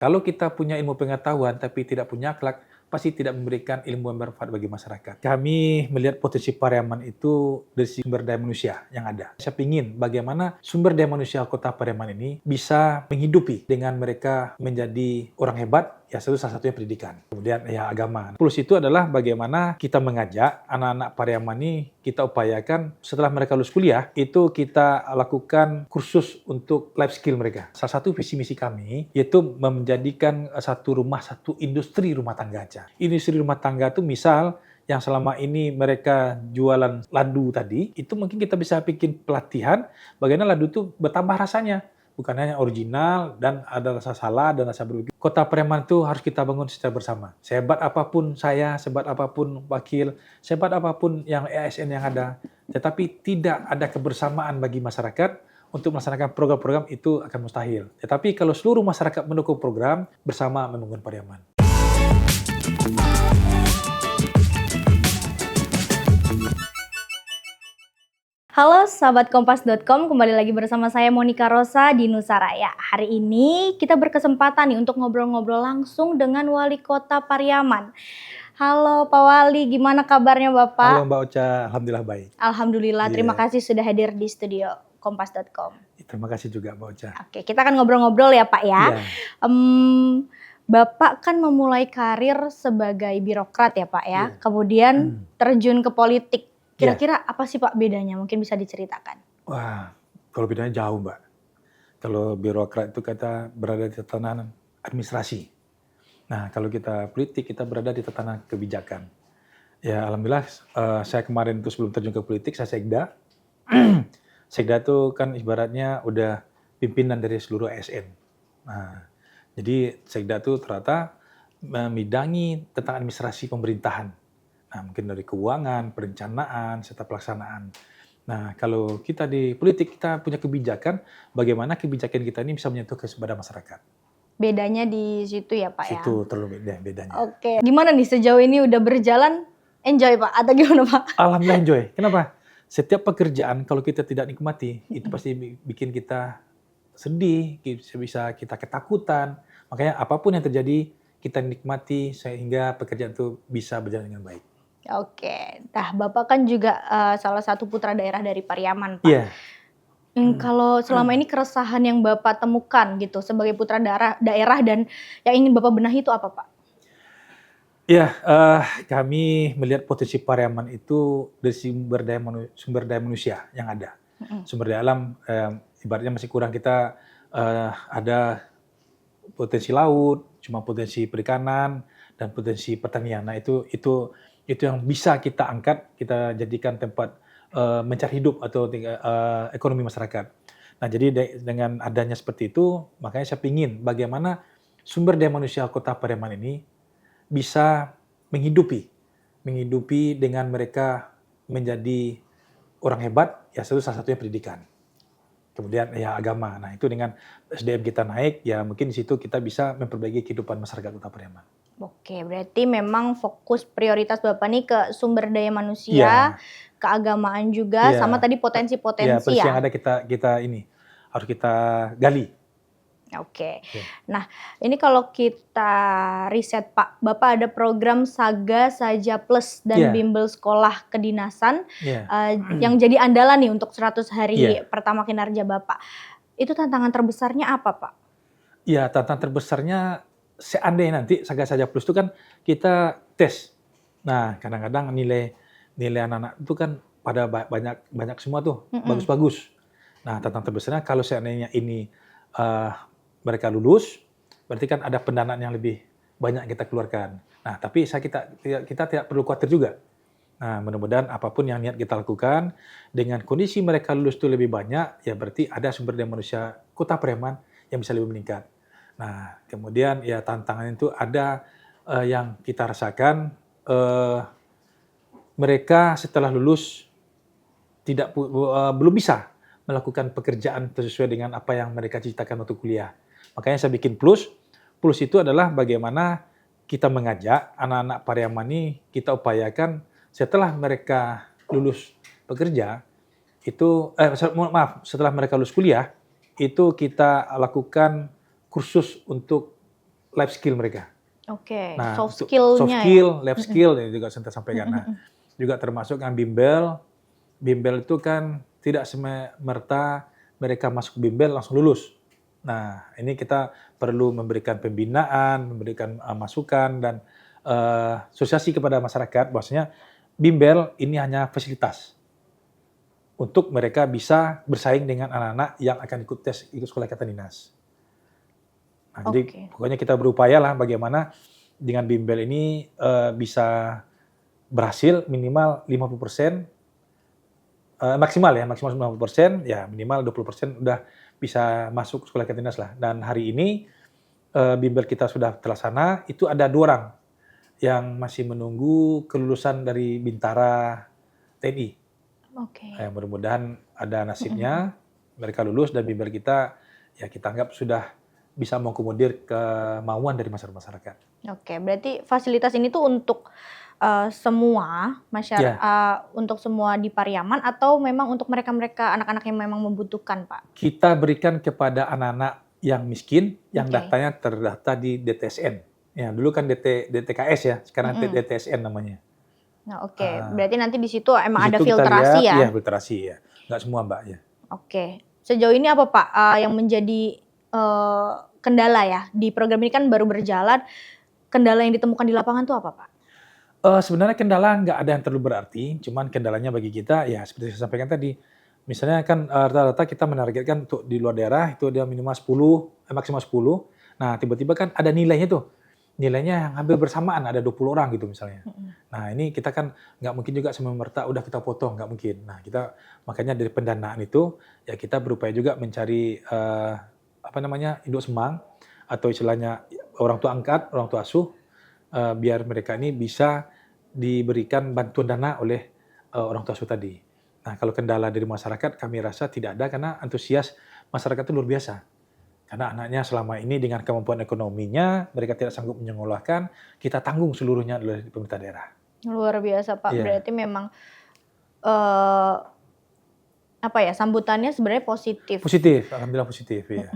Kalau kita punya ilmu pengetahuan tapi tidak punya akhlak, pasti tidak memberikan ilmu yang bermanfaat bagi masyarakat. Kami melihat potensi Pariaman itu dari sumber daya manusia yang ada. Saya ingin bagaimana sumber daya manusia Kota Pariaman ini bisa menghidupi dengan mereka menjadi orang hebat, ya salah satunya pendidikan. Kemudian ya agama. Plus itu adalah bagaimana kita mengajak anak-anak Pariaman ini kita upayakan setelah mereka lulus kuliah, itu kita lakukan kursus untuk life skill mereka. Salah satu visi misi kami yaitu menjadikan satu rumah, satu industri rumah tangga aja. Industri rumah tangga itu misal yang selama ini mereka jualan ladu tadi, itu mungkin kita bisa bikin pelatihan bagaimana ladu itu bertambah rasanya. Bukan hanya original dan ada rasa salah dan rasa berlebihan. Kota Pariaman itu harus kita bangun secara bersama. Sehebat apapun saya, sehebat apapun wakil, sehebat apapun yang ASN yang ada, tetapi tidak ada kebersamaan bagi masyarakat untuk melaksanakan program-program itu akan mustahil. Tetapi kalau seluruh masyarakat mendukung program, bersama membangun Pariaman. Halo sahabat kompas.com, kembali lagi bersama saya Monica Rosa di Nusaraya. Hari ini kita berkesempatan nih untuk ngobrol-ngobrol langsung dengan Wali Kota Pariaman. Halo Pak Wali, gimana kabarnya Bapak? Halo Mbak Ocha, Alhamdulillah baik. Alhamdulillah, terima kasih sudah hadir di studio kompas.com. Terima kasih juga Mbak Ocha. Oke, kita akan ngobrol-ngobrol ya Pak ya. Bapak kan memulai karir sebagai birokrat ya Pak ya, kemudian terjun ke politik. Kira-kira apa sih Pak bedanya? Mungkin bisa diceritakan. Wah, kalau bedanya jauh Mbak. Kalau birokrat itu kita berada di tatanan administrasi. Nah, kalau kita politik, kita berada di tatanan kebijakan. Ya, alhamdulillah saya kemarin itu sebelum terjun ke politik, saya sekda. Sekda itu kan ibaratnya udah pimpinan dari seluruh ASN. Nah, jadi sekda itu ternyata membidangi tentang administrasi pemerintahan. Nah, mungkin dari keuangan, perencanaan, serta pelaksanaan. Nah, kalau kita di politik, kita punya kebijakan, bagaimana kebijakan kita ini bisa menyentuh kepada masyarakat. Bedanya di situ ya Pak ya? Situ terlalu bedanya. Oke, gimana nih sejauh ini udah berjalan, enjoy Pak? Atau gimana Pak? Alhamdulillah enjoy. Kenapa? Setiap pekerjaan kalau kita tidak nikmati, itu pasti bikin kita sedih, bisa kita ketakutan. Makanya apapun yang terjadi, kita nikmati sehingga pekerjaan itu bisa berjalan dengan baik. Oke, nah Bapak kan juga salah satu putra daerah dari Pariaman Pak. Iya. Kalau selama ini keresahan yang Bapak temukan gitu sebagai putra daerah dan yang ingin Bapak benahi itu apa Pak? Iya, kami melihat potensi Pariaman itu dari sumber daya manusia yang ada. Sumber daya alam ibaratnya masih kurang, kita ada potensi laut, cuma potensi perikanan dan potensi pertanian. Nah, itu yang bisa kita angkat, kita jadikan tempat mencari hidup atau ekonomi masyarakat. Nah, jadi dengan adanya seperti itu, makanya saya ingin bagaimana sumber daya manusia Kota Pariaman ini bisa menghidupi dengan mereka menjadi orang hebat, ya salah satunya pendidikan. Kemudian ya agama. Nah, itu dengan SDM kita naik, ya mungkin di situ kita bisa memperbaiki kehidupan masyarakat Kota Pariaman. Oke, berarti memang fokus prioritas Bapak nih ke sumber daya manusia, keagamaan juga, sama tadi potensi-potensi ya. Yang ada kita ini harus kita gali. Oke. Nah, ini kalau kita riset Pak, Bapak ada program Saga Saja Plus dan Bimbel Sekolah Kedinasan yang jadi andalan nih untuk 100 hari pertama kinerja Bapak. Itu tantangan terbesarnya apa Pak? Iya, tantangan terbesarnya seandainya nanti Saga Saja Plus itu kan kita tes. Nah, kadang-kadang nilai anak-anak itu kan pada banyak semua tuh, bagus-bagus. Nah, tantangan terbesarnya kalau seandainya ini mereka lulus, berarti kan ada pendanaan yang lebih banyak kita keluarkan. Nah, tapi kita tidak perlu khawatir juga. Nah, mudah-mudahan apapun yang niat kita lakukan, dengan kondisi mereka lulus itu lebih banyak, ya berarti ada sumber daya manusia Kota Pariaman yang bisa lebih meningkat. Nah, kemudian ya tantangan itu ada yang kita rasakan, mereka setelah lulus belum bisa melakukan pekerjaan sesuai dengan apa yang mereka cita-citakan waktu kuliah. Makanya saya bikin plus itu adalah bagaimana kita mengajak anak-anak Pariaman ini, kita upayakan setelah mereka lulus bekerja, setelah mereka lulus kuliah, itu kita lakukan kursus untuk life skill mereka. Oke, Nah, soft untuk soft skill-nya ya. skill, life skill yang juga saya sampaikan. Nah, juga termasuk yang bimbel. Bimbel itu kan tidak semerta mereka masuk bimbel langsung lulus. Nah, ini kita perlu memberikan pembinaan, memberikan masukan dan sosialisasi kepada masyarakat bahwasanya bimbel ini hanya fasilitas untuk mereka bisa bersaing dengan anak-anak yang akan ikut tes ikut sekolah ikatan dinas. Nah, jadi Oke. pokoknya kita berupaya lah bagaimana dengan bimbel ini bisa berhasil minimal 50%, maksimal 50%, ya minimal 20% udah bisa masuk sekolah ikatan dinas lah. Dan hari ini bimbel kita sudah terlaksana, itu ada 2 orang yang masih menunggu kelulusan dari Bintara TNI. Oke. Mudah-mudahan ada nasibnya, mereka lulus dan bimbel kita, ya kita anggap sudah bisa mengakomodir kemauan dari masyarakat. Oke, berarti fasilitas ini tuh untuk semua untuk semua di Pariaman atau memang untuk mereka-mereka anak-anak yang memang membutuhkan, Pak? Kita berikan kepada anak-anak yang miskin, yang Oke. datanya terdaftar di DTSN. Ya, dulu kan DTKS ya, sekarang DTSN namanya. Nah, oke. Berarti nanti di situ emang Di ada situ kita filtrasi lihat, ya? iya filtrasi ya. Nggak semua Mbak ya. Oke. Sejauh ini apa Pak yang menjadi kendala ya? Di program ini kan baru berjalan, kendala yang ditemukan di lapangan tuh apa Pak? Sebenarnya kendala nggak ada yang terlalu berarti, cuman kendalanya bagi kita ya seperti saya sampaikan tadi, misalnya kan rata-rata kita menargetkan untuk di luar daerah itu dia minimal 10, maksimal 10. Nah tiba-tiba kan ada nilainya tuh, nilainya yang hampir bersamaan, ada 20 orang gitu misalnya. Nah ini kita kan nggak mungkin juga semerta udah kita potong, nggak mungkin. Nah kita makanya dari pendanaan itu ya kita berupaya juga mencari induk semang atau istilahnya orang tua angkat, orang tua asuh, biar mereka ini bisa diberikan bantuan dana oleh orang tua asuh tadi. Nah, kalau kendala dari masyarakat kami rasa tidak ada karena antusias masyarakat itu luar biasa. Karena anaknya selama ini dengan kemampuan ekonominya, mereka tidak sanggup menyekolahkan, kita tanggung seluruhnya oleh pemerintah daerah. Luar biasa Pak, Iya. berarti memang sambutannya sebenarnya positif. Positif, alhamdulillah positif ya.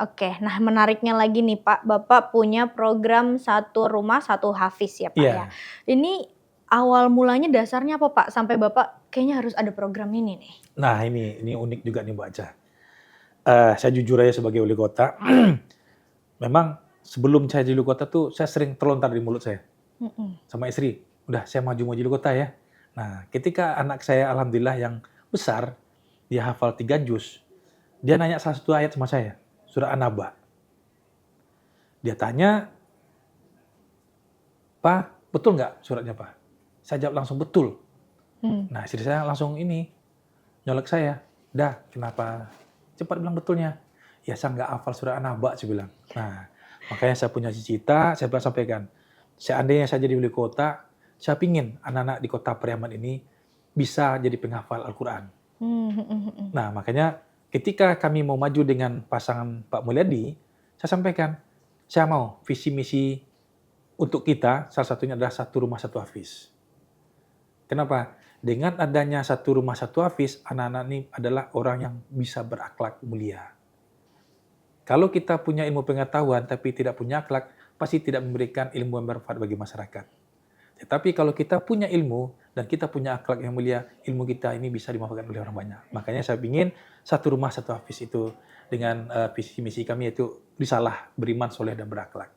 Oke, nah menariknya lagi nih Pak, Bapak punya program satu rumah satu hafiz ya Pak ya. Ini awal mulanya dasarnya apa Pak? Sampai Bapak kayaknya harus ada program ini nih. Nah ini unik juga nih Mbak Aca. Saya jujur aja sebagai wali kota, memang sebelum saya jadi wali kota tuh saya sering terlontar di mulut saya. Sama istri, udah saya maju jadi wali kota ya. Nah ketika anak saya alhamdulillah yang besar, dia hafal 3 juz, dia nanya salah satu ayat sama saya. Surah An-Naba. Dia tanya, "Pak, betul nggak suratnya, Pak?" Saya jawab langsung, "Betul." Nah, istri saya langsung nyolek saya. "Dah, kenapa cepat bilang betulnya?" "Ya, saya nggak hafal surah An-Naba," saya bilang. Nah, makanya saya punya cita, saya sampaikan, seandainya saya jadi wali kota, saya pingin anak-anak di kota Pariaman ini bisa jadi penghafal Al-Quran. Nah, makanya ketika kami mau maju dengan pasangan Pak Mulyadi, saya sampaikan, saya mau visi misi untuk kita, salah satunya adalah satu rumah satu hafiz. Kenapa? Dengan adanya satu rumah satu hafiz, anak-anak ini adalah orang yang bisa berakhlak mulia. Kalau kita punya ilmu pengetahuan tapi tidak punya akhlak, pasti tidak memberikan ilmu yang bermanfaat bagi masyarakat. Tetapi kalau kita punya ilmu dan kita punya akhlak yang mulia, ilmu kita ini bisa dimanfaatkan oleh orang banyak. Makanya saya ingin satu rumah satu hafiz itu dengan visi misi kami yaitu risalah, beriman, soleh dan berakhlak.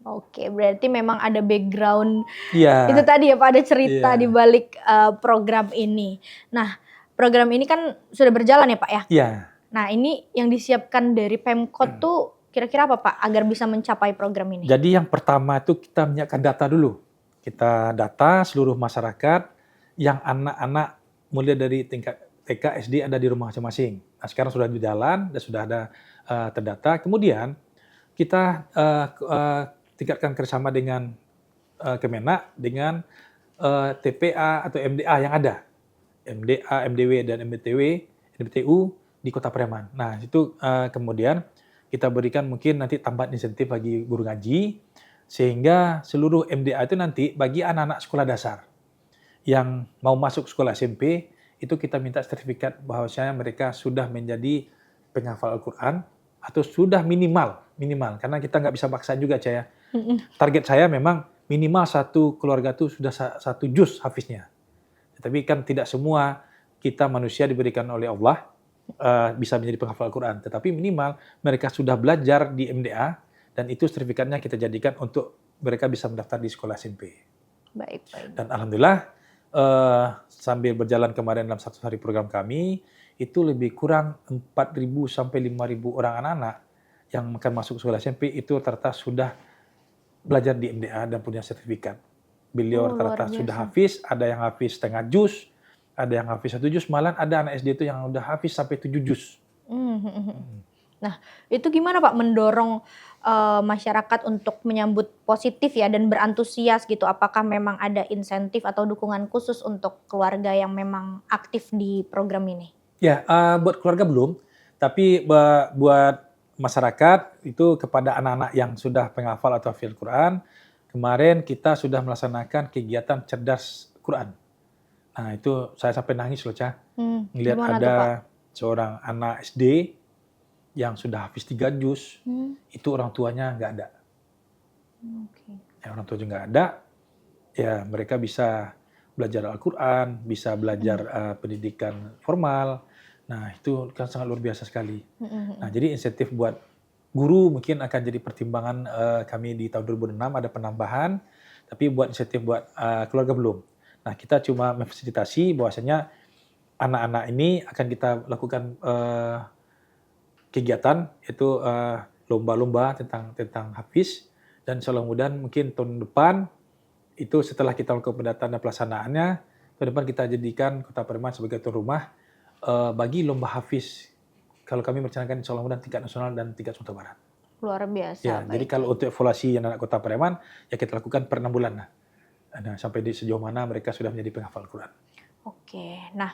Oke, berarti memang ada background Iya. itu tadi ya Pak, ada cerita di balik program ini. Nah, program ini kan sudah berjalan ya Pak ya? Iya. Nah, ini yang disiapkan dari Pemkot tuh kira-kira apa Pak agar bisa mencapai program ini? Jadi yang pertama itu kita menyiapkan data dulu. Kita data seluruh masyarakat yang anak-anak mulai dari tingkat TK, SD ada di rumah masing-masing. Nah, sekarang sudah di jalan dan sudah ada terdata. Kemudian kita tingkatkan kerjasama dengan Kemenak dengan TPA atau MDA yang ada. MDA, MDW dan MBTU di Kota Pariaman. Nah, itu kemudian kita berikan mungkin nanti tambahan insentif bagi guru ngaji, sehingga seluruh MDA itu nanti bagi anak-anak sekolah dasar yang mau masuk sekolah SMP, itu kita minta sertifikat bahwasanya mereka sudah menjadi penghafal Al-Quran atau sudah minimal karena kita nggak bisa paksa juga Caya. Target saya memang minimal satu keluarga itu sudah satu juz hafiznya. Tapi kan tidak semua kita manusia diberikan oleh Allah bisa menjadi penghafal Al-Quran. Tetapi minimal mereka sudah belajar di MDA dan itu sertifikatnya kita jadikan untuk mereka bisa mendaftar di sekolah SMP. Baik. Dan alhamdulillah sambil berjalan kemarin dalam 1 hari program kami, itu lebih kurang 4.000 sampai 5.000 orang anak-anak yang akan masuk sekolah SMP itu rata-rata sudah belajar di MDA dan punya sertifikat. Beliau rata-rata sudah hafiz, ada yang hafiz setengah juz, ada yang hafiz 1 juz, malah ada anak SD itu yang udah hafiz sampai 7 juz. Nah, itu gimana Pak mendorong masyarakat untuk menyambut positif ya dan berantusias gitu? Apakah memang ada insentif atau dukungan khusus untuk keluarga yang memang aktif di program ini? Ya, buat keluarga belum, tapi buat masyarakat itu kepada anak-anak yang sudah penghafal atau hafil Quran, kemarin kita sudah melaksanakan kegiatan cerdas Quran. Nah itu saya sampai nangis loh Cah, ngelihat ada seorang anak SD yang sudah habis 3 juz, itu orang tuanya nggak ada. Ya, orang tuanya nggak ada, ya mereka bisa belajar Al-Quran, bisa belajar pendidikan formal. Nah itu kan sangat luar biasa sekali. Nah jadi insentif buat guru mungkin akan jadi pertimbangan kami di tahun 2006 ada penambahan, tapi buat insentif buat keluarga belum. Nah kita cuma memfasilitasi bahwasanya anak-anak ini akan kita lakukan kegiatan yaitu lomba-lomba tentang hafiz, dan mudah-mudahan mungkin tahun depan itu setelah kita lakukan pendataan dan pelaksanaannya, tahun depan kita jadikan Kota Pareman sebagai tuan rumah bagi lomba hafiz. Kalau kami merencanakan mudah-mudahan tingkat nasional dan tingkat Sumatera Barat. Luar biasa. Ya, jadi kalau untuk evaluasi anak Kota Pareman ya kita lakukan per 6 bulan lah. Nah, sampai di sejauh mana mereka sudah menjadi penghafal Quran. Oke, nah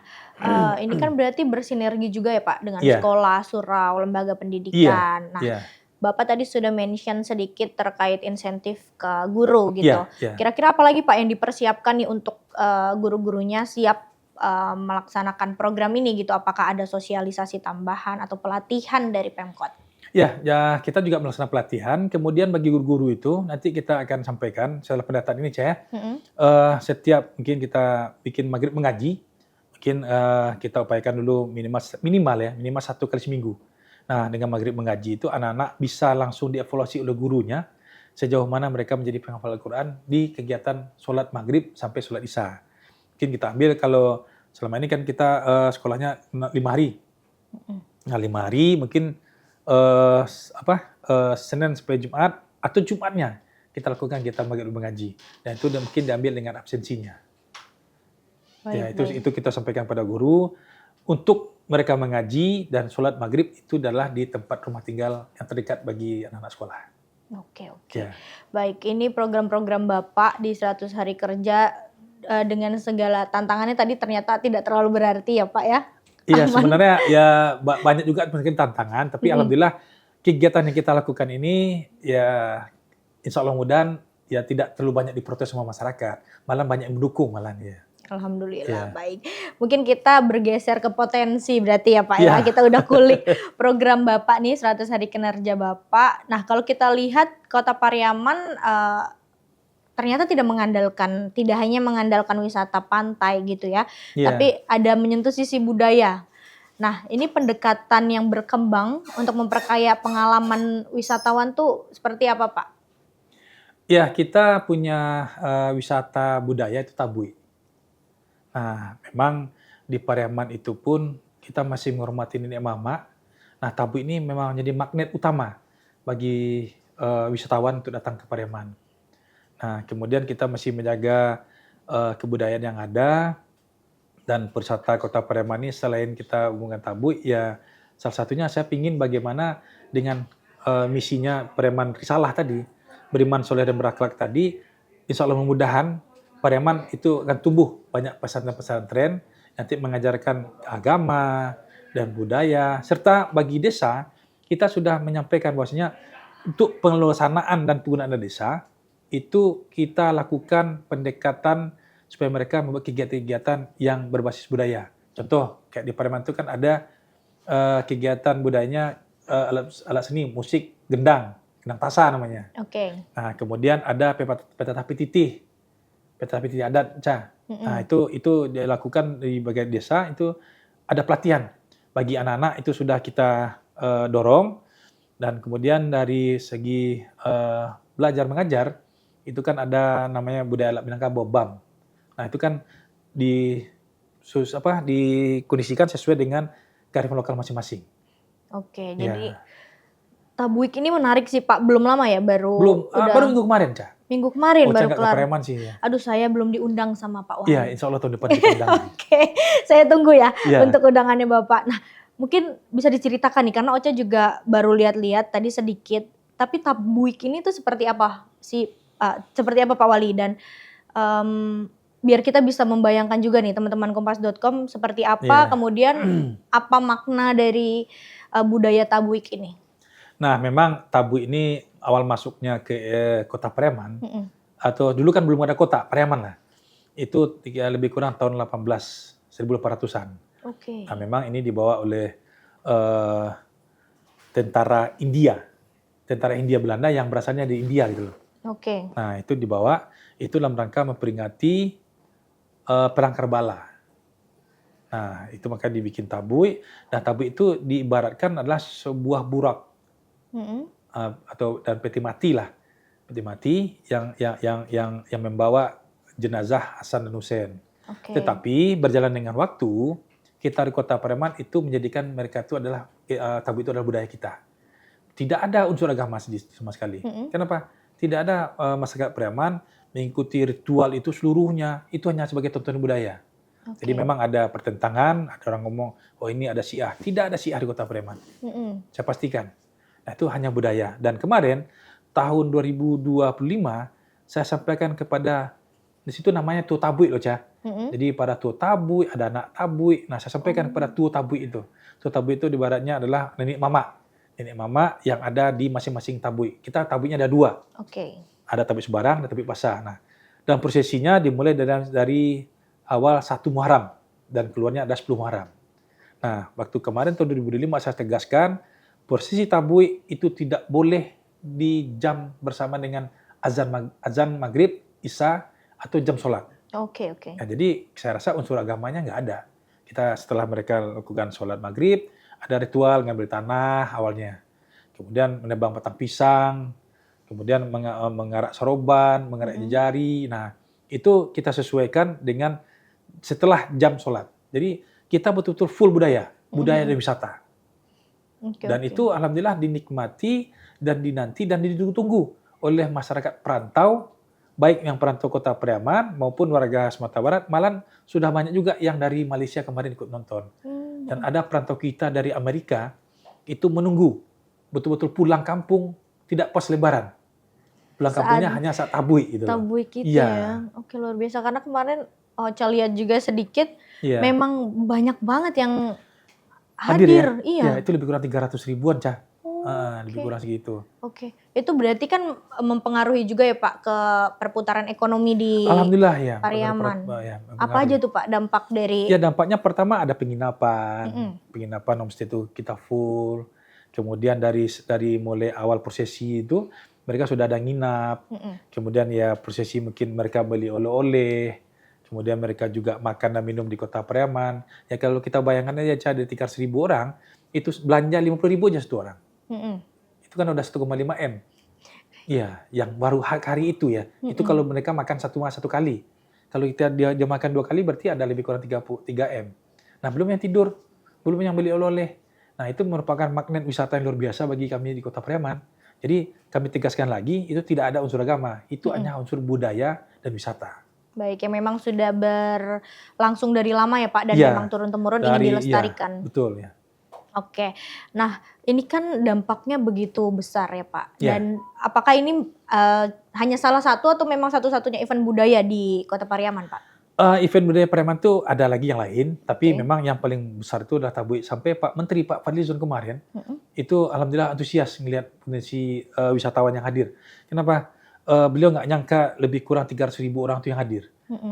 ini kan berarti bersinergi juga ya Pak dengan sekolah, surau, lembaga pendidikan. Nah, Bapak tadi sudah mention sedikit terkait insentif ke guru gitu. Kira-kira apa lagi Pak yang dipersiapkan nih untuk guru-gurunya siap melaksanakan program ini gitu? Apakah ada sosialisasi tambahan atau pelatihan dari Pemkot? Ya, kita juga melaksanakan pelatihan. Kemudian bagi guru-guru itu nanti kita akan sampaikan setelah pendataan ini, Cah. Setiap mungkin kita bikin maghrib mengaji, mungkin kita upayakan dulu minimal 1 kali seminggu. Nah, dengan maghrib mengaji itu anak-anak bisa langsung dievaluasi oleh gurunya sejauh mana mereka menjadi penghafal Al-Quran di kegiatan sholat maghrib sampai sholat isya. Mungkin kita ambil kalau selama ini kan kita sekolahnya 5 hari. Nah, 5 hari mungkin Senin sampai Jumat atau Jumatnya kita lakukan kegiatan maghrib mengaji, dan itu mungkin diambil dengan absensinya. Itu kita sampaikan pada guru untuk mereka mengaji dan sholat maghrib itu adalah di tempat rumah tinggal yang terdekat bagi anak-anak sekolah. Oke. Baik, ini program-program Bapak di 100 hari kerja dengan segala tantangannya tadi ternyata tidak terlalu berarti ya Pak ya? Iya, sebenarnya ya banyak juga mungkin tantangan, tapi alhamdulillah kegiatan yang kita lakukan ini ya insya Allah mudah ya tidak terlalu banyak diprotes sama masyarakat, malah banyak yang mendukung malah ya. Alhamdulillah, baik. Mungkin kita bergeser ke potensi berarti ya Pak ya. Kita udah kulik program Bapak nih 100 hari kinerja Bapak. Nah, kalau kita lihat Kota Pariaman ternyata tidak hanya mengandalkan wisata pantai gitu ya, tapi ada menyentuh sisi budaya. Nah, ini pendekatan yang berkembang untuk memperkaya pengalaman wisatawan tuh seperti apa Pak? Ya, kita punya wisata budaya itu Tabui. Nah, memang di Pariaman itu pun kita masih menghormati nenek mama. Nah, Tabui ini memang menjadi magnet utama bagi wisatawan untuk datang ke Pariaman. Nah, kemudian kita masih menjaga kebudayaan yang ada, dan perwisata Kota Pariaman ini selain kita hubungan Tabui, ya salah satunya saya ingin bagaimana dengan misinya Pariaman Risalah tadi, beriman soleh dan berakhlak tadi, insya Allah mudah-mudahan Pariaman itu akan tumbuh banyak pesantren-pesantren nanti mengajarkan agama dan budaya, serta bagi desa kita sudah menyampaikan bahwasanya untuk pelaksanaan dan penggunaan desa itu kita lakukan pendekatan supaya mereka membuat kegiatan-kegiatan yang berbasis budaya. Contoh kayak di Pariaman itu kan ada kegiatan budayanya alat seni musik gendang tasa namanya. Oke. Nah, kemudian ada peta tapi titih adat, Ca. Nah, itu dilakukan di bagian desa, itu ada pelatihan bagi anak-anak, itu sudah kita dorong. Dan kemudian dari segi belajar mengajar, itu kan ada namanya budaya adat Minangkabau, BAM. Nah, itu kan dikondisikan sesuai dengan kearifan lokal masing-masing. Oke, Ya. jadi Tabuik ini menarik sih Pak, belum lama ya, Baru minggu kemarin, Ca. Minggu kemarin Ca baru nggak ke kelar. Pareman sih ya. Aduh, saya belum diundang sama Pak Iya, Wali. insya Allah tahun depan kita undang. Oke, saya tunggu ya Iya. untuk undangannya Bapak. Nah, mungkin bisa diceritakan nih, karena Ocha juga baru lihat-lihat tadi sedikit. Tapi Tabuik ini tuh seperti apa sih? Seperti apa Pak Wali? Dan biar kita bisa membayangkan juga nih teman-teman Kompas.com seperti apa, Iya. kemudian apa makna dari budaya Tabuik ini? Nah, memang Tabuik ini awal masuknya ke kota Pareman, atau dulu kan belum ada kota, Pareman lah. Itu lebih kurang tahun 1800-an. Oke. Nah, memang ini dibawa oleh tentara India Belanda yang berasalnya di India gitu loh. Oke. Nah, itu dibawa, itu dalam rangka memperingati Perang Karbala. Nah, itu maka dibikin Tabuik. Nah, Tabuik itu diibaratkan adalah sebuah burak dan peti mati lah, peti mati yang membawa jenazah Hasan dan Hussein. Oke. Tetapi berjalan dengan waktu, kita di Kota Pareman itu menjadikan mereka itu adalah Tabuik itu adalah budaya kita. Tidak ada unsur agama sama sekali. Kenapa? Tidak ada masyarakat Pareman mengikuti ritual itu seluruhnya, itu hanya sebagai tontonan budaya. Okay. Jadi memang ada pertentangan, ada orang ngomong, oh ini ada Syiah. Tidak ada Syiah di Kota Pareman. Saya pastikan. Nah, itu hanya budaya. Dan kemarin, tahun 2025, saya sampaikan kepada, di situ namanya Tuo Tabuik loh, Ca. Jadi pada Tuo Tabuik, ada anak Tabuik. Nah, saya sampaikan kepada Tuo Tabuik itu. Tuo Tabuik itu ibaratnya adalah nenek mama yang ada di masing-masing Tabuik. Kita Tabuiknya ada 2. Oke. Ada Tabuik Sebarang dan Tabuik Pasah. Nah, dan prosesinya dimulai dari awal 1 Muharram dan keluarnya ada 10 Muharram. Nah, waktu kemarin tahun 2005 saya tegaskan prosesi Tabuik itu tidak boleh di jam bersama dengan azan maghrib, isya atau jam sholat. Oke. Nah, jadi saya rasa unsur agamanya nggak ada. Kita setelah mereka lakukan sholat maghrib, ada ritual ngambil tanah awalnya, kemudian menebang batang pisang, kemudian mengarak soroban, mengarak jari. Nah, itu kita sesuaikan dengan setelah jam sholat. Jadi kita betul-betul full budaya dan wisata. Dan itu alhamdulillah dinikmati dan dinanti dan ditunggu-tunggu oleh masyarakat perantau, baik yang perantau Kota Pareman maupun warga Sumatera Barat. Malah sudah banyak juga yang dari Malaysia kemarin ikut nonton. Dan ada perantau kita dari Amerika itu menunggu betul-betul pulang kampung tidak pas Lebaran. Pulang kampungnya hanya saat Tabuik gitu. Tabuik itu ya. Oke, luar biasa. Karena kemarin Ocha lihat juga sedikit, memang banyak banget yang hadir. Ya? Iya. Ya, itu lebih kurang 300 ribuan, Ca. Lebih kurang segitu. Oke. Itu berarti kan mempengaruhi juga ya Pak ke perputaran ekonomi di Alhamdulillah ya. Pariaman. Apa aja tuh Pak dampak dari? Ya, dampaknya pertama ada penginapan. Penginapan homestay itu kita full. Kemudian dari mulai awal prosesi itu mereka sudah ada nginap. Kemudian ya prosesi mungkin mereka beli oleh-oleh. Kemudian mereka juga makan dan minum di Kota Pareman. Ya kalau kita bayangkan aja ada 300.000 orang, itu belanja 50.000 aja satu orang. Itu kan udah 1,5 M. Iya, yang baru hari itu ya. Itu kalau mereka makan satu kali. Kalau dia makan 2 kali berarti ada lebih kurang 3 M. Nah, belum yang tidur, belum yang beli oleh-oleh. Nah, itu merupakan magnet wisata yang luar biasa bagi kami di Kota Pareman. Jadi kami tegaskan lagi, itu tidak ada unsur agama. Itu hanya unsur budaya dan wisata. Baik, ya memang sudah berlangsung dari lama ya Pak, dan memang turun-temurun ingin dilestarikan. Ya, betul ya. Oke, nah ini kan dampaknya begitu besar ya Pak. Dan apakah ini hanya salah satu atau memang satu-satunya event budaya di Kota Pariaman Pak? Event budaya Pareman itu ada lagi yang lain, tapi memang yang paling besar itu adalah Tabuik. Sampai Pak Menteri, Pak Fadlizon kemarin, itu alhamdulillah antusias melihat potensi wisatawan yang hadir. Kenapa? Beliau nggak nyangka lebih kurang 300.000 orang itu yang hadir.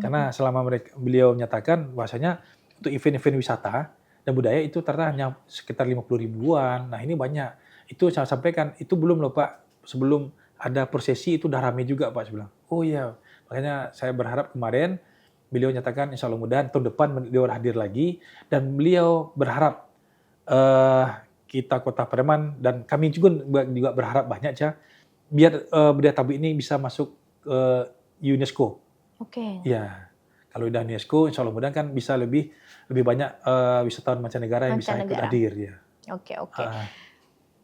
Karena selama beliau menyatakan bahwasanya untuk event-event wisata dan budaya itu ternyata hanya sekitar 50 ribuan. Nah, ini banyak. itu saya sampaikan, itu belum loh Pak, sebelum ada prosesi itu udah rame juga Pak, saya bilang. Oh iya, makanya saya berharap kemarin beliau nyatakan insya Allah mudahan tahun depan beliau hadir lagi, dan beliau berharap kita Kota Pareman dan kami juga berharap banyak ya, biar budaya tabu ini bisa masuk UNESCO. Oke. Ya, kalau udah UNESCO, insya Allah mudahan kan bisa lebih banyak wisatawan mancanegara yang bisa ikut Mancanegara. hadir ya. Oke, oke. Ah,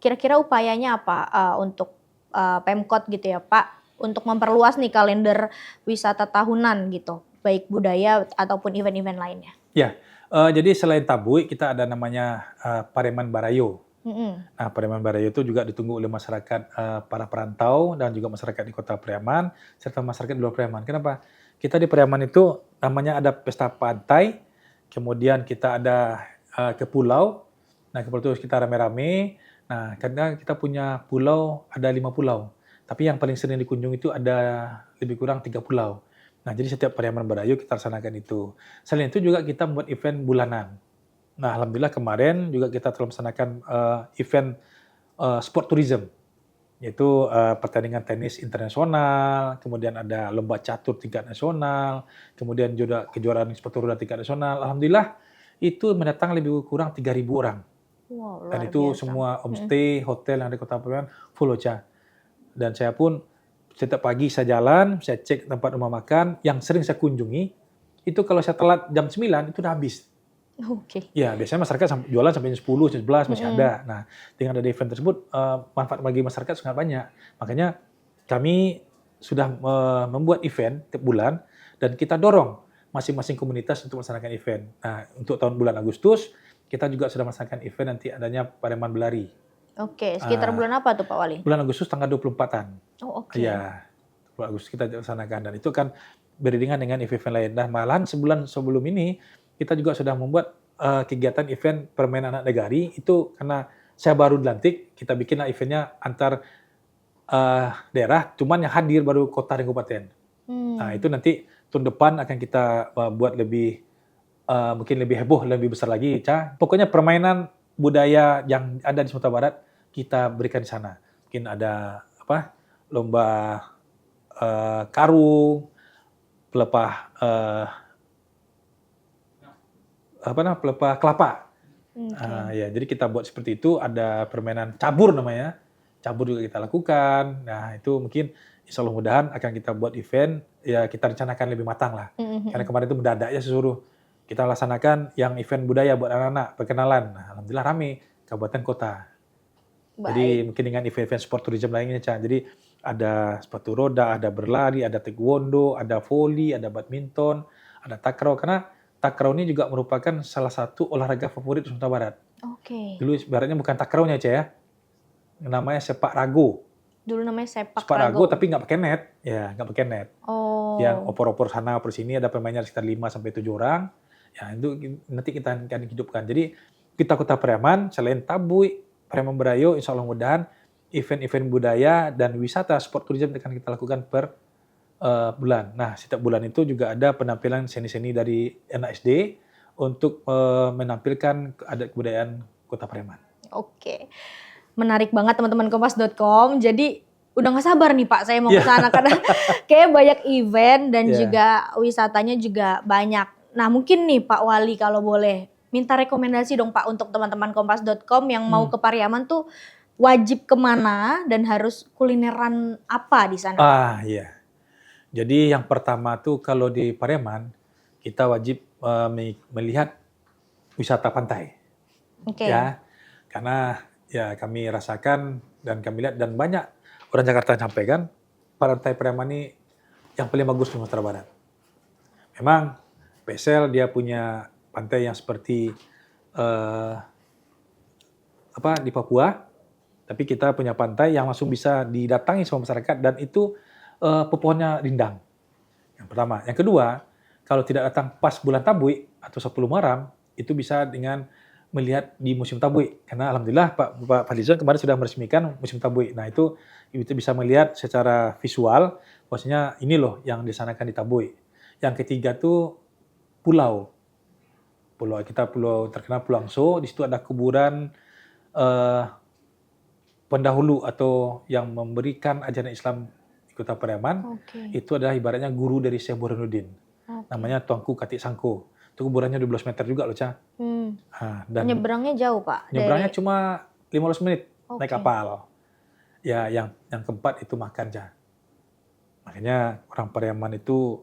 Kira-kira upayanya apa untuk Pemkot gitu ya Pak, untuk memperluas nih kalender wisata tahunan gitu, baik budaya ataupun event-event lainnya? Ya, jadi selain Tabui kita ada namanya Pareman Barayo. Mhm. Nah, Pareman Barayo itu juga ditunggu oleh masyarakat para perantau dan juga masyarakat di Kota Pariaman serta masyarakat di luar Pariaman. Kenapa? Kita di Pariaman itu namanya ada pesta pantai, kemudian kita ada ke pulau. Nah, ke pulau itu kita rame-rame. Nah, karena kita punya pulau ada 5 pulau, tapi yang paling sering dikunjungi itu ada lebih kurang 3 pulau. Nah, jadi setiap Pariaman Barayo kita laksanakan itu. Selain itu juga kita membuat event bulanan. Nah, alhamdulillah kemarin juga kita telah melaksanakan event sport tourism, yaitu pertandingan tenis internasional, kemudian ada lomba catur tingkat nasional, kemudian juga kejuaraan sepatu roda tingkat nasional. Alhamdulillah itu mendatang lebih kurang 3.000 orang. Wow, Dan luar itu biasa. semua Mhm. homestay, hotel yang ada di Kota Pariaman full Ocha. Dan saya pun setiap pagi saya jalan, saya cek tempat rumah makan yang sering saya kunjungi, itu kalau saya telat jam 9 itu udah habis. Oke. Ya, biasanya masyarakat jualan sampai jam 10, jam 11 masih Mhm. ada. Nah, dengan ada event tersebut, manfaat bagi masyarakat sangat banyak. Makanya kami sudah membuat event tiap bulan dan kita dorong masing-masing komunitas untuk melaksanakan event. Nah, untuk tahun bulan Agustus, kita juga sudah melaksanakan event nanti adanya Pareman Berlari. Oke, sekitar Ah, bulan apa tuh Pak Wali? bulan Agustus tanggal 24-an. Oh, oke. Iya, bulan Agustus kita laksanakan dan itu kan beriringan dengan event-event lain. Dan malahan sebulan sebelum ini kita juga sudah membuat kegiatan event permainan anak negari itu karena saya baru dilantik, kita bikinlah eventnya antar daerah, cuman yang hadir baru kota dan kabupaten. Nah, itu nanti tahun depan akan kita buat lebih mungkin lebih heboh, lebih besar lagi, Ca. Pokoknya permainan budaya yang ada di Sumatera Barat kita berikan di sana. Mungkin ada apa? Lomba karung, pelepah pelepah kelapa. Oke. Ya, jadi kita buat seperti itu, ada permainan cabur namanya. Cabur juga kita lakukan. Nah, itu mungkin insya Allah mudahan akan kita buat event, ya kita rencanakan lebih matang lah. Mhm, Karena mhm. kemarin itu mendadak ya suruh kita laksanakan yang event budaya buat anak-anak, perkenalan. Nah, alhamdulillah rame, kabupaten kota. Jadi Baik. mungkin dengan event-event sport tourism lainnya, Ca. Jadi ada sepatu roda, ada berlari, ada taekwondo, ada voli, ada badminton, ada takraw. Karena takraw ini juga merupakan salah satu olahraga favorit di Sumatera Barat. Oke. Dulu ibaratnya bukan takrawnya, Ca, ya. Namanya sepak rago. Dulu namanya sepak Sepak rago rago. tapi nggak pakai net. Ya, nggak pakai net. Yang Oh. opor-opor sana, opor sini, ada pemainnya sekitar 5 sampai 7 orang. Ya, itu nanti kita akan hidupkan. Jadi kita Kota Pariaman, selain Tabui, Pariaman Berayo, insya Allah mudahan event-event budaya dan wisata sport tourism akan kita lakukan per bulan. Nah, setiap bulan itu juga ada penampilan seni-seni dari anak SD untuk menampilkan adat kebudayaan Kota Pariaman. Oke. Menarik banget teman-teman kompas.com. Jadi udah nggak sabar nih Pak, saya mau ke Iya. sana karena kayak banyak event dan Iya. juga wisatanya juga banyak. Nah, mungkin nih Pak Wali kalau boleh minta rekomendasi dong Pak untuk teman-teman kompas.com yang mau ke Pariaman tuh wajib kemana dan harus kulineran apa di sana Pak? Iya. Jadi yang pertama tuh kalau di Pariaman, kita wajib melihat wisata pantai. Oke. Ya, karena ya kami rasakan dan kami lihat dan banyak orang Jakarta sampaikan, pantai Pariaman ini yang paling bagus di Sumatera Barat. Memang PSL dia punya pantai yang seperti di Papua, tapi kita punya pantai yang langsung bisa didatangi sama masyarakat dan itu pepohonnya rindang. Yang pertama. Yang kedua, kalau tidak datang pas bulan Tabui atau 10 Muharram, itu bisa dengan melihat di Museum Tabui. Karena alhamdulillah Pak Fadlizon kemarin sudah meresmikan Museum Tabui. Nah, itu bisa melihat secara visual bahwasanya ini loh yang disanakan di Tabui. Yang ketiga tuh pulau. Pulau terkenal Pulau Angso, di situ ada kuburan pendahulu atau yang memberikan ajaran Islam di Kota Pariaman, itu adalah ibaratnya guru dari Syekh Burhanuddin. Namanya Tuanku Katik Sangko. Itu kuburannya 12 meter juga loh, Ca. Dan nyebrangnya jauh, Pak? Nyebrangnya cuma 15 menit naik kapal. Ya, yang keempat itu makan, Ca. Makanya orang Pariaman itu,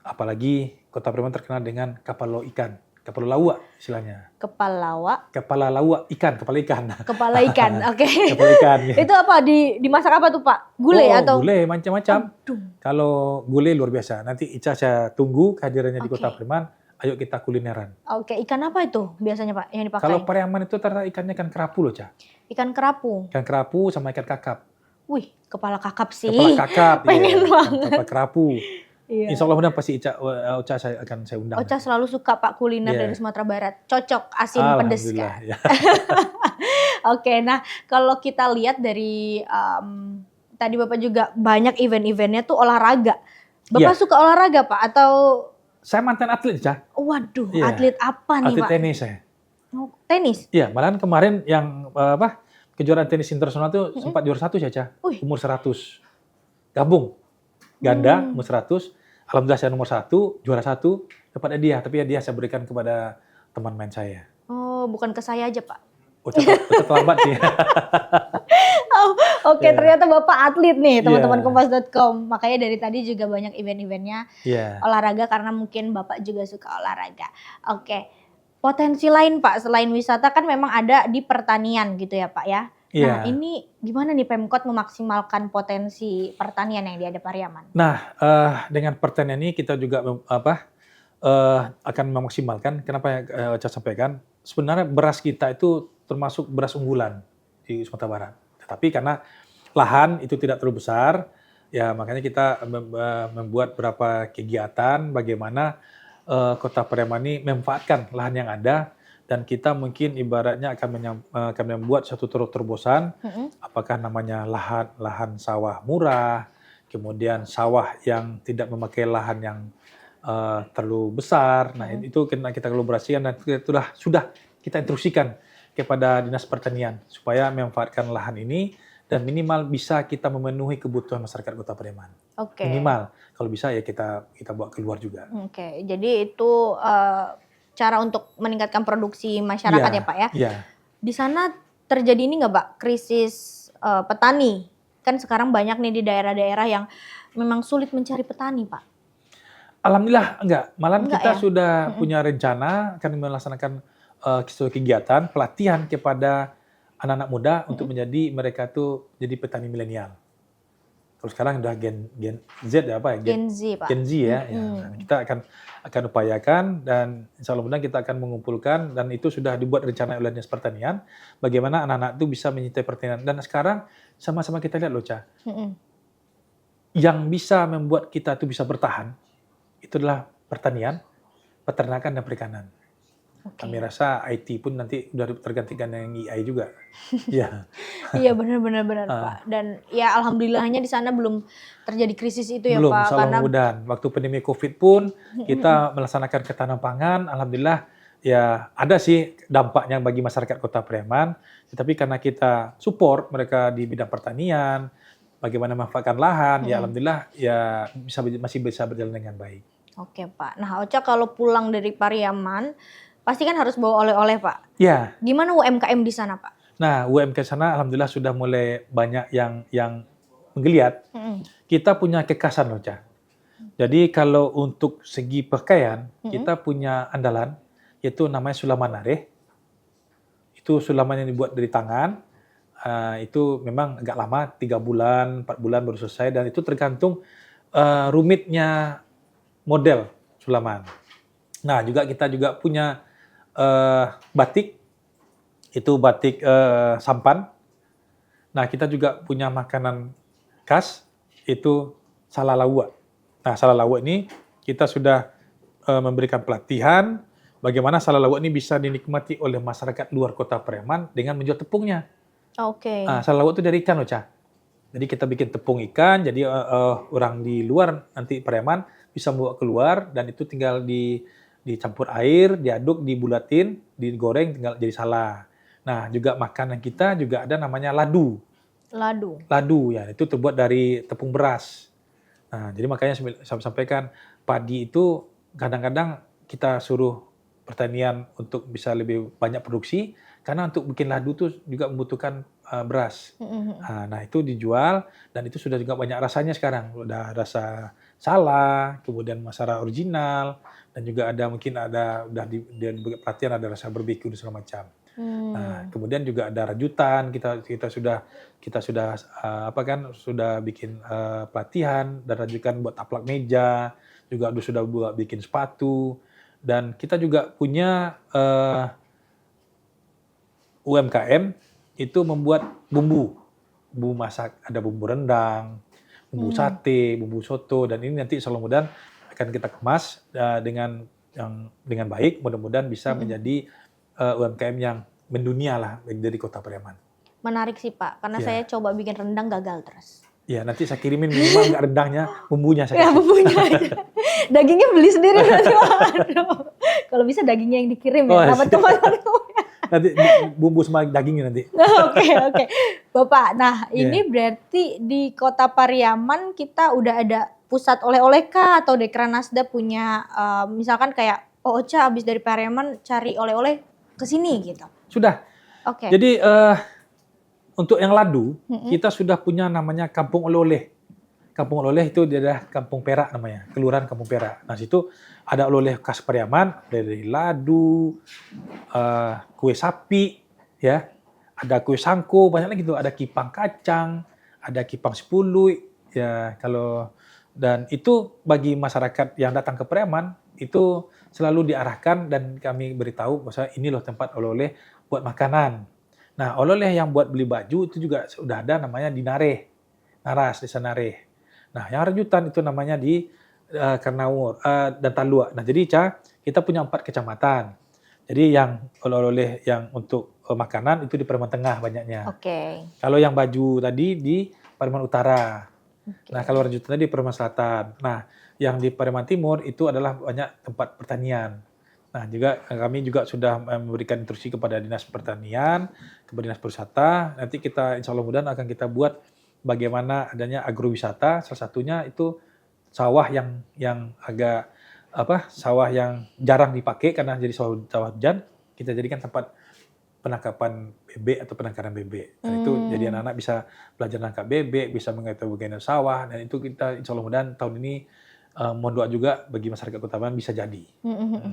apalagi Kota Pariaman terkenal dengan kapal ikan. Kepala lawak istilahnya. Kepala lawak ikan, kepala ikan. Kepala ikan, oke. Kepala ikan. Ya. Itu apa? Dimasak apa tuh, Pak? Gulai atau? Gulai macam-macam. Kalau gulai luar biasa. Nanti Ica saya tunggu kehadirannya di Kota Pariaman. Ayo kita kulineran. Oke, ikan apa itu biasanya, Pak, yang dipakai? Kalau Pariaman itu ternyata ikannya ikan kerapu loh, Ca. Ikan kerapu? Ikan kerapu sama ikan kakap. Wih, kepala kakap sih. Kepala kakap. Pengen banget. Kepala kerapu. Iya. Insya Allah mudah pasti Ocha saya undang. Ocha selalu suka Pak kuliner dari Sumatera Barat. Cocok asin pedes kan? Ya. Oke, nah kalau kita lihat dari tadi Bapak juga banyak event-eventnya tuh olahraga. Bapak suka olahraga Pak atau? Saya mantan atlet, Ca. Waduh, atlet apa nih Pak? Atlet tenis saya. Oh, tenis? Iya, malahan kemarin yang kejuaraan tenis internasional tuh sempat juara 1 ya, Ca. Umur 100. Gabung. Ganda, umur 100. Alhamdulillah saya nomor 1, juara 1, dapat hadiah. Tapi hadiah saya berikan kepada teman main saya. Oh, bukan ke saya aja, Pak? Terlambat sih. Oke, ternyata Bapak atlet nih, teman-teman Kompas.com. Makanya dari tadi juga banyak event-eventnya olahraga karena mungkin Bapak juga suka olahraga. Oke, potensi lain Pak, selain wisata kan memang ada di pertanian gitu ya Pak ya? Nah ini gimana nih Pemkot memaksimalkan potensi pertanian yang ada di Pariaman? Nah dengan pertanian ini kita juga akan memaksimalkan. Kenapa saya sampaikan? Sebenarnya beras kita itu termasuk beras unggulan di Sumatera Barat. Tetapi karena lahan itu tidak terlalu besar, ya makanya kita membuat beberapa kegiatan bagaimana Kota Pariaman ini memanfaatkan lahan yang ada. Dan kita mungkin ibaratnya akan membuat satu terobosan, apakah namanya lahan sawah murah, kemudian sawah yang tidak memakai lahan yang terlalu besar. Nah itu kita kolaborasikan dan sudah kita instruksikan kepada Dinas Pertanian supaya memanfaatkan lahan ini dan minimal bisa kita memenuhi kebutuhan masyarakat Kota Pariaman. Minimal, kalau bisa ya kita bawa keluar juga. Jadi itu cara untuk meningkatkan produksi masyarakat ya Pak ya? Iya. Di sana terjadi ini nggak Pak, krisis petani? Kan sekarang banyak nih di daerah-daerah yang memang sulit mencari petani Pak. Alhamdulillah enggak. Malahan kita sudah punya rencana akan melaksanakan kegiatan pelatihan kepada anak-anak muda untuk menjadi mereka tuh jadi petani milenial. Kalau sekarang udah Gen Z ya apa ya? Gen Z Pak. Gen Z ya. Kita akan upayakan dan insya Allah mudah kita akan mengumpulkan dan itu sudah dibuat rencana oleh Dinas Pertanian bagaimana anak-anak itu bisa menyintai pertanian dan sekarang sama-sama kita lihat loh Ca. Yang bisa membuat kita tuh bisa bertahan itu adalah pertanian, peternakan dan perikanan. Kami rasa IT pun nanti udah tergantikan yang AI juga. Iya benar Pak. Dan ya alhamdulillahnya di sana belum terjadi krisis itu ya belum, Pak. Karena mudah. Waktu pandemi COVID pun kita melaksanakan ketahanan pangan. Alhamdulillah ya ada sih dampaknya bagi masyarakat Kota Pariaman. Tetapi karena kita support mereka di bidang pertanian, bagaimana memanfaatkan lahan, ya alhamdulillah ya masih bisa berjalan dengan baik. Oke Pak. Nah Ocha kalau pulang dari Pariaman pasti kan harus bawa oleh-oleh Pak. Iya. Gimana UMKM di sana Pak? Nah UMKM sana alhamdulillah sudah mulai banyak yang menggeliat. Kita punya kekhasan loh Ca. Jadi kalau untuk segi pakaian kita punya andalan yaitu namanya sulaman nareh. Itu sulaman yang dibuat dari tangan. Itu memang agak lama 3 bulan, 4 bulan baru selesai dan itu tergantung rumitnya model sulaman. Nah kita juga punya batik, itu batik sampan. Nah kita juga punya makanan khas, itu salalawak. Nah salalawak ini kita sudah memberikan pelatihan bagaimana salalawak ini bisa dinikmati oleh masyarakat luar Kota Pariaman dengan menjual tepungnya. Salalawak itu dari ikan loh Ca. Jadi kita bikin tepung ikan, jadi orang di luar nanti Pariaman bisa membawa keluar dan itu tinggal dicampur air, diaduk, dibulatin, digoreng, tinggal jadi sala. Nah, juga makanan kita juga ada namanya ladu. Ladu. Ladu ya, itu terbuat dari tepung beras. Nah, jadi makanya saya sampaikan padi itu kadang-kadang kita suruh pertanian untuk bisa lebih banyak produksi, karena untuk bikin ladu tuh juga membutuhkan beras. Nah, itu dijual dan itu sudah juga banyak rasanya sekarang. Udah rasa salah, kemudian rasa original, dan juga ada mungkin ada udah di pelatihan ada rasa barbeque dan segala macam. Nah, kemudian juga ada rajutan, kita sudah apa kan sudah bikin pelatihan dan rajutan buat taplak meja, juga sudah buat bikin sepatu, dan kita juga punya UMKM itu membuat bumbu masak, ada bumbu rendang, bumbu sate, bumbu soto, dan ini nanti mudah-mudahan akan kita kemas dengan baik, mudah-mudahan bisa menjadi UMKM yang mendunia lah dari Kota Pariaman. Menarik sih Pak, karena Iya. saya coba bikin rendang gagal terus. Ya, nanti saya kirimin minimal nggak rendangnya, bumbunya saya Ya kasih. bumbunya aja. Dagingnya beli sendiri nanti Pak. Aduh. Kalau bisa dagingnya yang dikirim Oh, ya, sama siap. teman-teman. Nanti bumbu sama dagingnya nanti. Oke. Bapak, nah Iya. ini berarti di Kota Pariaman kita udah ada pusat oleh-oleh kah? Atau Dekranasda punya misalkan kayak, oh Ocha abis dari Pariaman cari oleh-oleh ke sini gitu? Sudah. Oke. Jadi untuk yang ladu, kita sudah punya namanya Kampung Oleh-oleh. Kampung Oleh-oleh itu adalah Kampung Perak namanya, Kelurahan Kampung Perak. Nah, situ ada oleh-oleh khas Pariaman, dari ladu, kue sapi, ya, ada kue sangko, banyak lagi tuh, ada kipang kacang, ada kipang sepului, ya, dan itu bagi masyarakat yang datang ke Pariaman itu selalu diarahkan dan kami beritahu bahwa ini loh tempat oleh-oleh buat makanan. Nah, oleh-oleh yang buat beli baju itu juga sudah ada namanya di Naras, Desa Nareh. Nah, yang rajutan itu namanya di Karnawur dan Talua. Nah, jadi kita punya 4 kecamatan. Jadi yang oleh-oleh yang untuk makanan itu di Pariaman Tengah banyaknya. Oke. Kalau yang baju tadi di Pariaman Utara. Oke. Nah, kalau rajutan tadi di Pariaman Selatan. Nah, yang di Pariaman Timur itu adalah banyak tempat pertanian. Nah, juga kami juga sudah memberikan instruksi kepada Dinas Pertanian, kepada Dinas Pariwisata. Nanti kita insya Allah mudah akan kita buat bagaimana adanya agrowisata. Salah satunya itu sawah yang agak sawah yang jarang dipakai karena jadi sawah hujan. Kita jadikan tempat penangkapan bebek atau penangkaran bebek. Dan itu jadi anak-anak bisa belajar nangkap bebek, bisa mengetahui bagaimana sawah. Dan itu kita insya Allah mudah tahun ini mohon doa juga bagi masyarakat Kota Pariaman bisa jadi.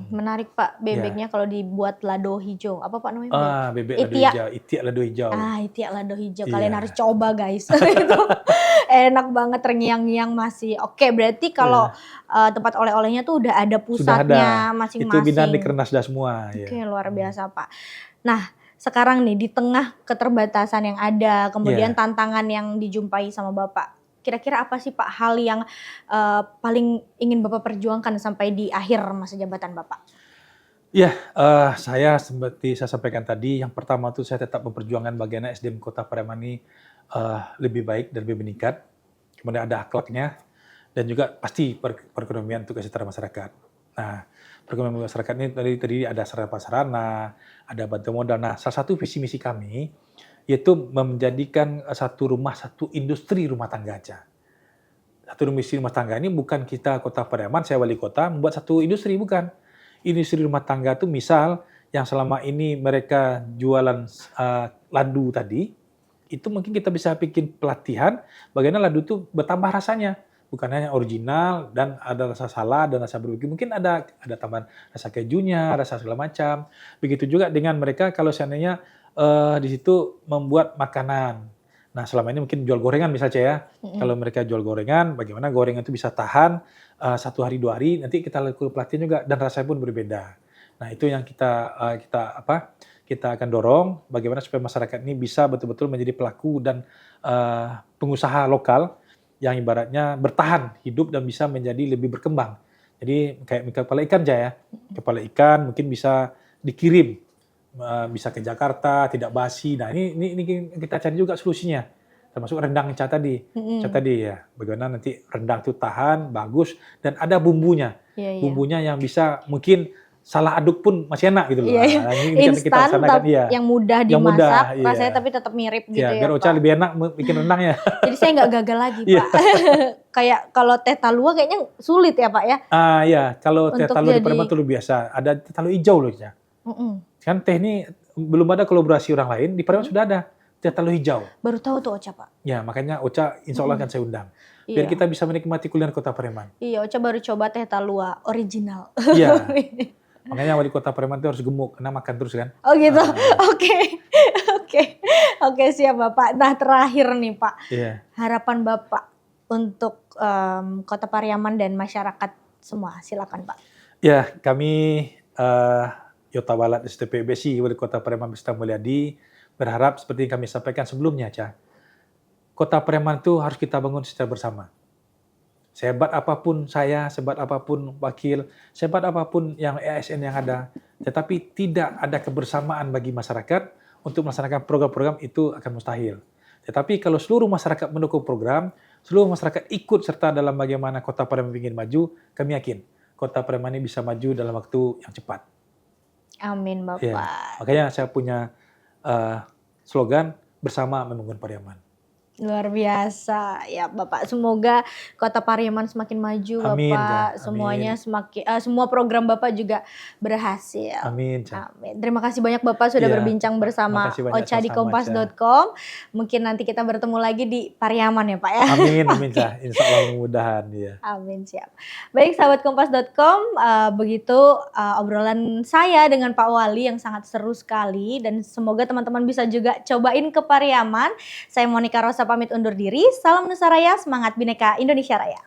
Menarik Pak, bebeknya kalau dibuat lado hijau. Apa Pak namanya? Bebek lado hijau, itiak lado hijau. Itiak lado hijau. Iya. Kalian harus coba guys. Itu enak banget, terngiang-ngiang masih. Oke, berarti kalau tempat oleh-olehnya tuh udah ada pusatnya masing-masing. Itu binaan Dekranasda semua. Oke, luar biasa Pak. Nah, sekarang nih di tengah keterbatasan yang ada, kemudian tantangan yang dijumpai sama Bapak. Kira-kira apa sih Pak hal yang paling ingin Bapak perjuangkan sampai di akhir masa jabatan Bapak? Ya, saya seperti saya sampaikan tadi, yang pertama tuh saya tetap memperjuangkan bagaimana SDM Kota Pariaman ini lebih baik dan lebih meningkat. Kemudian ada akhlaknya dan juga pasti perekonomian untuk kesejahteraan masyarakat. Nah, perekonomian masyarakat ini tadi ada sarana, ada bantuan modal. Nah, salah satu visi misi kami yaitu menjadikan satu industri rumah tangga aja. Satu industri rumah tangga ini bukan kita Kota Pariaman, saya wali kota, membuat satu industri, bukan. Industri rumah tangga itu misal yang selama ini mereka jualan ladu tadi, itu mungkin kita bisa bikin pelatihan bagaimana ladu itu bertambah rasanya. Bukan hanya original dan ada rasa salad dan rasa barbeque. Mungkin ada tambahan rasa kejunya, rasa segala macam. Begitu juga dengan mereka kalau seandainya di situ membuat makanan. Nah, selama ini mungkin jual gorengan misalnya ya. Kalau mereka jual gorengan, bagaimana gorengan itu bisa tahan 1 hari 2 hari, nanti kita lakukan pelatihan juga dan rasanya pun berbeda. Nah, itu yang kita akan dorong bagaimana supaya masyarakat ini bisa betul-betul menjadi pelaku dan pengusaha lokal yang ibaratnya bertahan hidup dan bisa menjadi lebih berkembang. Jadi kayak kepala ikan aja ya. Kepala ikan mungkin bisa dikirim bisa ke Jakarta, tidak basi. Nah, ini kita cari juga solusinya. Termasuk rendang Ca tadi. Ya. Bagaimana nanti rendang itu tahan, bagus dan ada bumbunya. Bumbunya yang bisa mungkin salah aduk pun masih enak gitu loh. Iya, iya. Nah, ini kita Instan laksanakan, iya. yang mudah Yang mudah, dimasak, iya. rasanya tapi tetap mirip gitu Ya, ya biar Ocha Pak. lebih enak bikin rendang ya. Jadi saya nggak gagal lagi Iya. Pak. Kayak kalau teh talua kayaknya sulit ya Pak ya. Ya, kalau teh Untuk talua di jadi- Palembang itu lebih biasa. Ada teh talua hijau loh, Ca. Kan teh ini belum ada kolaborasi orang lain, di Palembang sudah ada teh talua hijau. Baru tahu tuh Ocha Pak. Ya, makanya Ocha insya Allah akan saya undang. Biar Iya. kita bisa menikmati kuliner Kota Pareman. Iya, Ocha baru coba teh talua original. Iya. Makanya wali Kota Pareman itu harus gemuk, karena makan terus kan. Oh gitu. Ah. Oke. Oke, siap Bapak. Nah, terakhir nih Pak. Iya. Harapan Bapak untuk Kota Pariaman dan masyarakat semua. Silakan Pak. Ya, kami Yota Balat STP BSI wali Kota Pareman beserta Mulyadi berharap seperti yang kami sampaikan sebelumnya, Ca. Kota Pareman itu harus kita bangun secara bersama. Sehebat apapun saya, sehebat apapun wakil, sehebat apapun yang ASN yang ada, tetapi tidak ada kebersamaan bagi masyarakat untuk melaksanakan program-program itu akan mustahil. Tetapi kalau seluruh masyarakat mendukung program, seluruh masyarakat ikut serta dalam bagaimana Kota Pareman ingin maju, kami yakin Kota Pareman ini bisa maju dalam waktu yang cepat. Amin Bapak. Ya, makanya saya punya slogan bersama membangun Pariaman. Luar biasa ya Bapak. Semoga Kota Pariaman semakin maju Amin, Bapak. Ca. Semuanya Amin. semua program Bapak juga berhasil. Amin, Ca. Amin. Terima kasih banyak Bapak sudah Iya, berbincang bersama makasih banyak, Ocha di sama-sama, kompas.com. Mungkin nanti kita bertemu lagi di Pariaman ya Pak ya. Amin, amin, Ca. Insya Allah mudah-mudahan ya. Amin, siap. Baik sahabat kompas.com, begitu obrolan saya dengan Pak Wali yang sangat seru sekali dan semoga teman-teman bisa juga cobain ke Pariaman. Saya Monica Rosa pamit undur diri. Salam Nusa Raya, semangat Bhinneka Indonesia Raya.